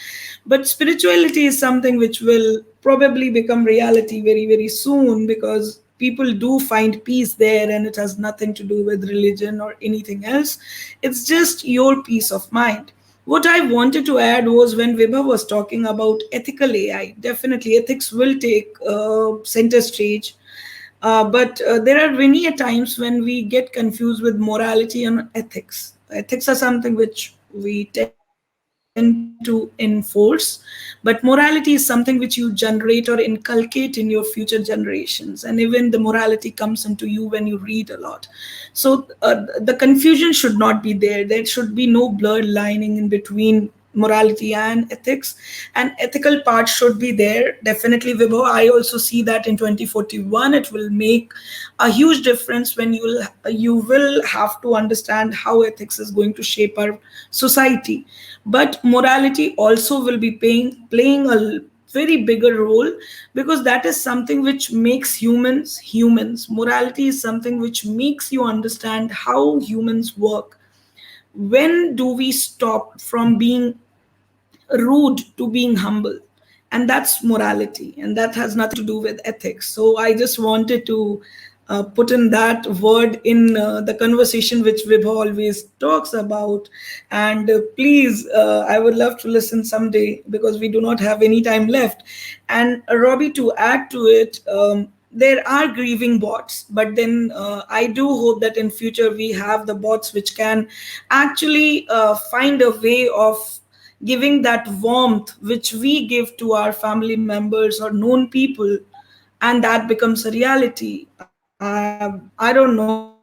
but spirituality is something which will probably become reality very, very soon, because people do find peace there, and it has nothing to do with religion or anything else. It's just your peace of mind. What I wanted to add was, when Vibhav was talking about ethical AI, definitely ethics will take center stage. But there are many a times when we get confused with morality and ethics. Ethics are something which we tend to enforce, but morality is something which you generate or inculcate in your future generations. And even the morality comes into you when you read a lot. So the confusion should not be there. There should be no blurred lining in between morality and ethics, and ethical part should be there, definitely, Vibhav. I also see that in 2041 it will make a huge difference when you will have to understand how ethics is going to shape our society. But morality also will be playing a very bigger role, because that is something which makes humans humans. Morality is something which makes you understand how humans work. When do we stop from being rude to being humble? And that's morality, and that has nothing to do with ethics. So I just wanted to put in that word in the conversation which Vibha always talks about. And please, I would love to listen someday, because we do not have any time left. And Robbie, to add to it, there are grieving bots, but then I do hope that in future we have the bots which can actually find a way of giving that warmth which we give to our family members or known people, and that becomes a reality. I don't know,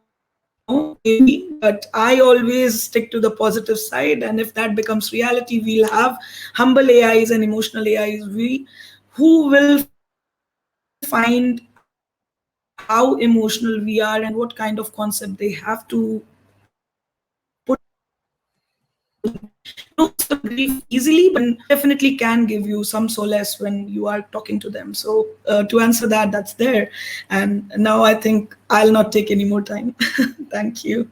maybe, but I always stick to the positive side. And if that becomes reality, we'll have humble AIs and emotional AIs who will find how emotional we are and what kind of concept they have to put into our mind. Knows the grief easily, but definitely can give you some solace when you are talking to them. So to answer that, that's there. And now I think I'll not take any more time. Thank you.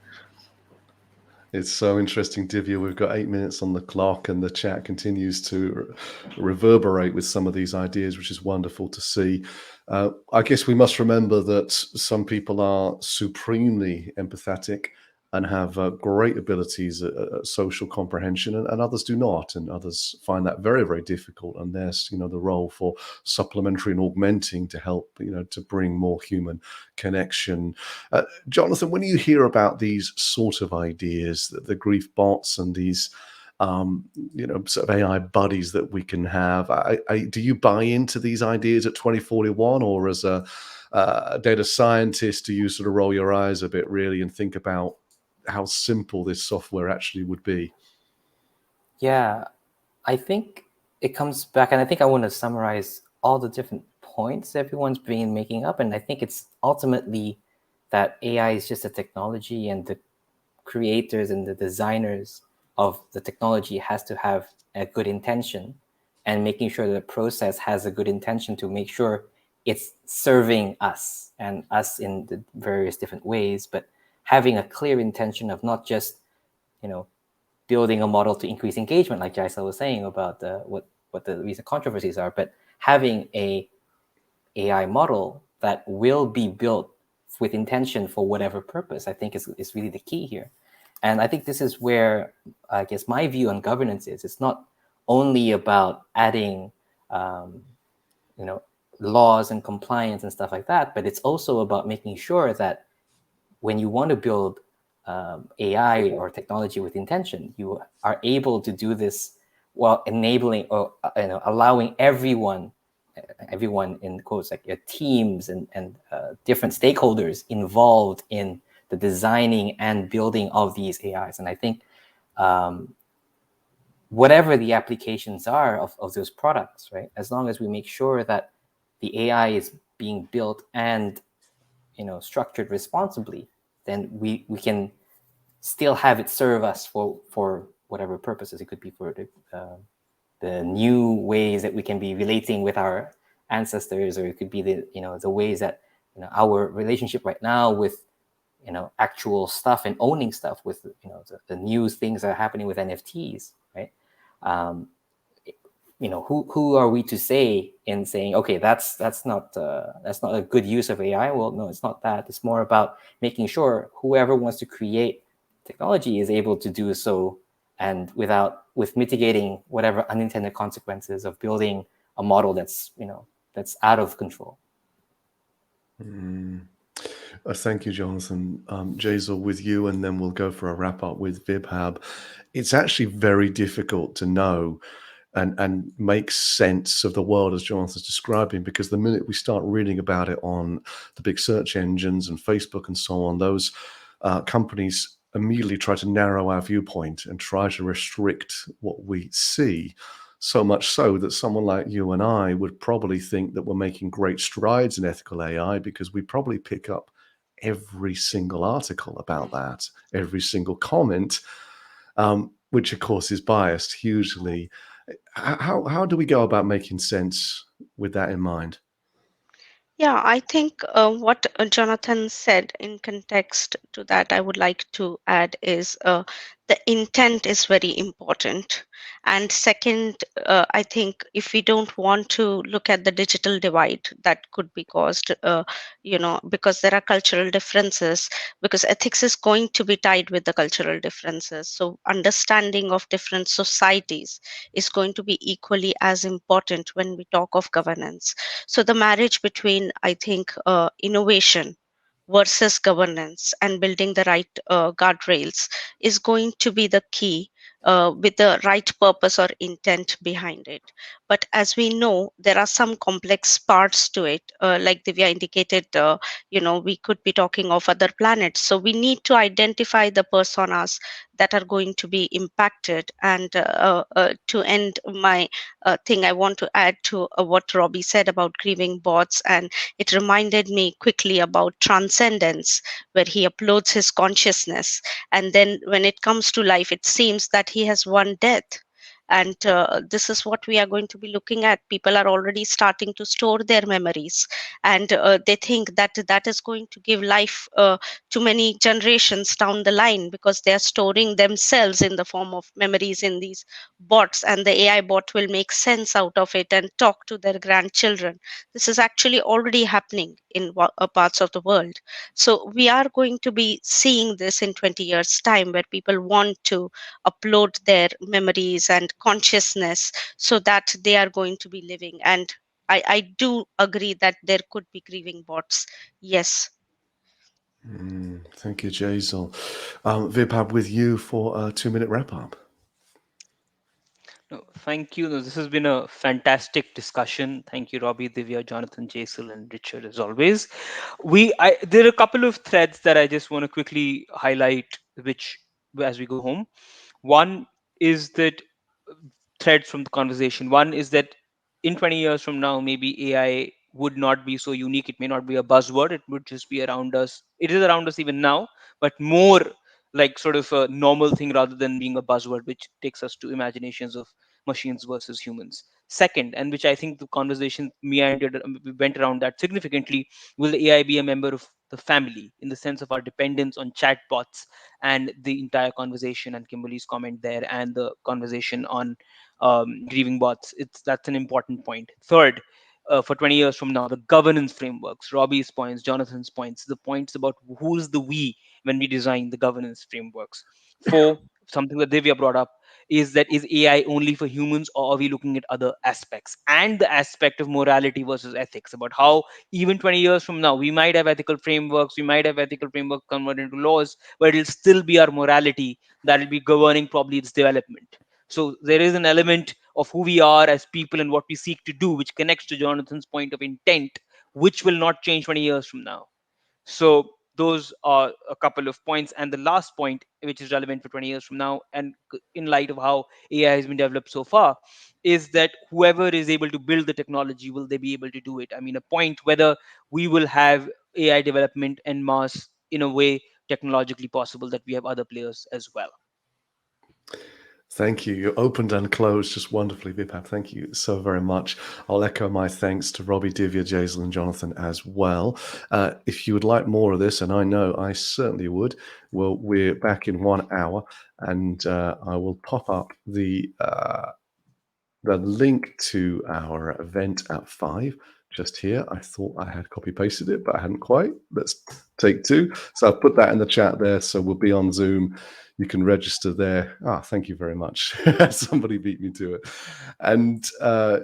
It's so interesting, Divya. We've got 8 minutes on the clock, and the chat continues to reverberate with some of these ideas, which is wonderful to see. I guess we must remember that some people are supremely empathetic and have great abilities at social comprehension, and others do not, and others find that very, very difficult. And there's, the role for supplementary and augmenting to help, to bring more human connection. Jonathan, when you hear about these sort of ideas, the grief bots and these sort of AI buddies that we can have, do you buy into these ideas at 2041, or as a data scientist, do you sort of roll your eyes a bit, really, and think about how simple this software actually would be? Yeah, I think it comes back, and I think I want to summarize all the different points everyone's been making up. And I think it's ultimately that AI is just a technology, and the creators and the designers of the technology has to have a good intention, and making sure that the process has a good intention to make sure it's serving us and us in the various different ways, but having a clear intention of not just, building a model to increase engagement, like Jaisal was saying about what the recent controversies are, but having a AI model that will be built with intention for whatever purpose, I think is really the key here. And I think this is where, I guess, my view on governance is. It's not only about adding, laws and compliance and stuff like that, but it's also about making sure that when you want to build AI or technology with intention, you are able to do this while enabling or allowing everyone in quotes, like your teams and different stakeholders involved in the designing and building of these AIs. And I think whatever the applications are of those products, right, as long as we make sure that the AI is being built and structured responsibly, then we can still have it serve us for whatever purposes. It could be for the new ways that we can be relating with our ancestors, or it could be the ways that our relationship right now with actual stuff and owning stuff with the new things that are happening with NFTs, right? Who are we to say in saying, okay, that's not a good use of AI? Well, no, it's not that. It's more about making sure whoever wants to create technology is able to do so, and with mitigating whatever unintended consequences of building a model that's out of control. Thank you, Jonathan. Jaisal, with you, and then we'll go for a wrap up with Vibhav. It's actually very difficult to know and make sense of the world as Jonathan's describing, because the minute we start reading about it on the big search engines and Facebook and so on, those companies immediately try to narrow our viewpoint and try to restrict what we see. So much so that someone like you and I would probably think that we're making great strides in ethical AI, because we probably pick up every single article about that, every single comment, which of course is biased hugely. How do we go about making sense with that in mind? Yeah, I think what Jonathan said in context to that, I would like to add is the intent is very important. And second, I think if we don't want to look at the digital divide that could be caused, because there are cultural differences, because ethics is going to be tied with the cultural differences. So understanding of different societies is going to be equally as important when we talk of governance. So the marriage between, I think, innovation versus governance and building the right guardrails is going to be the key, with the right purpose or intent behind it. But as we know, there are some complex parts to it. Like Divya indicated, we could be talking of other planets. So we need to identify the personas that are going to be impacted. And to end my thing, I want to add to what Robbie said about grieving bots. And it reminded me quickly about transcendence, where he uploads his consciousness. And then when it comes to life, it seems that he has won death. And this is what we are going to be looking at. People are already starting to store their memories, and they think that that is going to give life to many generations down the line, because they are storing themselves in the form of memories in these bots, and the AI bot will make sense out of it and talk to their grandchildren. This is actually already happening in parts of the world. So we are going to be seeing this in 20 years' time, where people want to upload their memories and consciousness so that they are going to be living. And I do agree that there could be grieving bots. Yes. Thank you, Jaisal. Vibhav, with you for a 2-minute wrap up. No, thank you. No, this has been a fantastic discussion. Thank you, Robbie, Divya, Jonathan, Jaisal, and Richard, as always. There are a couple of threads that I just want to quickly highlight, which as we go home. One is that threads from the conversation. One is that in 20 years from now, maybe AI would not be so unique. It may not be a buzzword. It would just be around us. It is around us even now, but more like sort of a normal thing rather than being a buzzword, which takes us to imaginations of machines versus humans. Second, and which I think the conversation meandered, we went around that significantly, will the AI be a member of the family in the sense of our dependence on chatbots and the entire conversation, and Kimberly's comment there, and the conversation on grieving bots. That's an important point. Third, for 20 years from now, the governance frameworks, Robbie's points, Jonathan's points, the points about who's the we when we design the governance frameworks. Four, something that Divya brought up, is that is AI only for humans, or are we looking at other aspects, and the aspect of morality versus ethics, about how even 20 years from now we might have ethical frameworks, we might have ethical framework converted into laws, but it'll still be our morality that will be governing probably its development. So there is an element of who we are as people and what we seek to do, which connects to Jonathan's point of intent, which will not change 20 years from now. So those are a couple of points. And the last point, which is relevant for 20 years from now, and in light of how AI has been developed so far, is that whoever is able to build the technology, will they be able to do it? I mean, a point whether we will have AI development en masse in a way technologically possible that we have other players as well. Thank you. You opened and closed just wonderfully, Vibhav. Thank you so very much. I'll echo my thanks to Robbie, Divya, Jassal, and Jonathan as well. If you would like more of this, and I know I certainly would, well, we're back in 1 hour, and I will pop up the link to our event at 5 just here. I thought I had copy pasted it, but I hadn't quite. Let's take 2. So I'll put that in the chat there. So we'll be on Zoom. You can register there. Thank you very much. Somebody beat me to it. And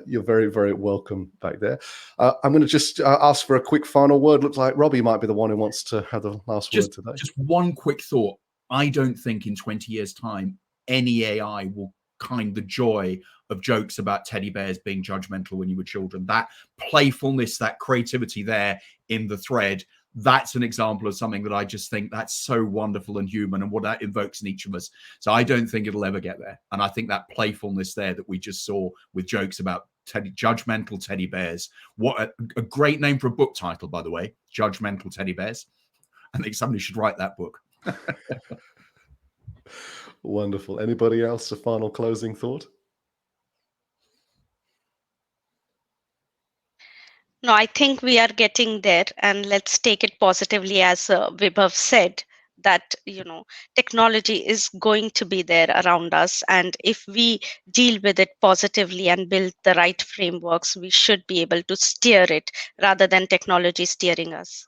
you're very, very welcome back there. I'm going to just ask for a quick final word. Looks like Robbie might be the one who wants to have the last word today. Just one quick thought. I don't think in 20 years' time, any AI will kind the joy of jokes about teddy bears being judgmental when you were children. That playfulness, that creativity there in the thread, that's an example of something that I just think that's so wonderful and human, and what that invokes in each of us. So I don't think it'll ever get there. And I think that playfulness there that we just saw with jokes about judgmental teddy bears. What a great name for a book title, by the way, Judgmental Teddy Bears. I think somebody should write that book. Wonderful. Anybody else a final closing thought? No, I think we are getting there, and let's take it positively, as Vibhav said, that technology is going to be there around us, and if we deal with it positively and build the right frameworks, we should be able to steer it rather than technology steering us.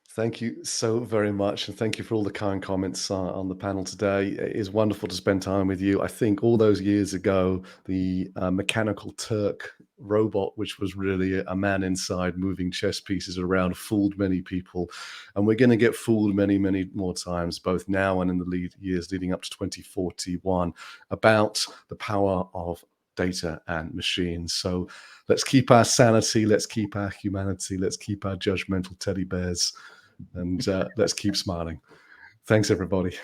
Thank you so very much. And thank you for all the kind comments on the panel today. It is wonderful to spend time with you. I think all those years ago, the Mechanical Turk robot, which was really a man inside moving chess pieces around, fooled many people. And we're going to get fooled many, many more times, both now and in the years leading up to 2041, about the power of data and machines. So let's keep our sanity, let's keep our humanity, let's keep our judgmental teddy bears. And let's keep smiling. Thanks, everybody.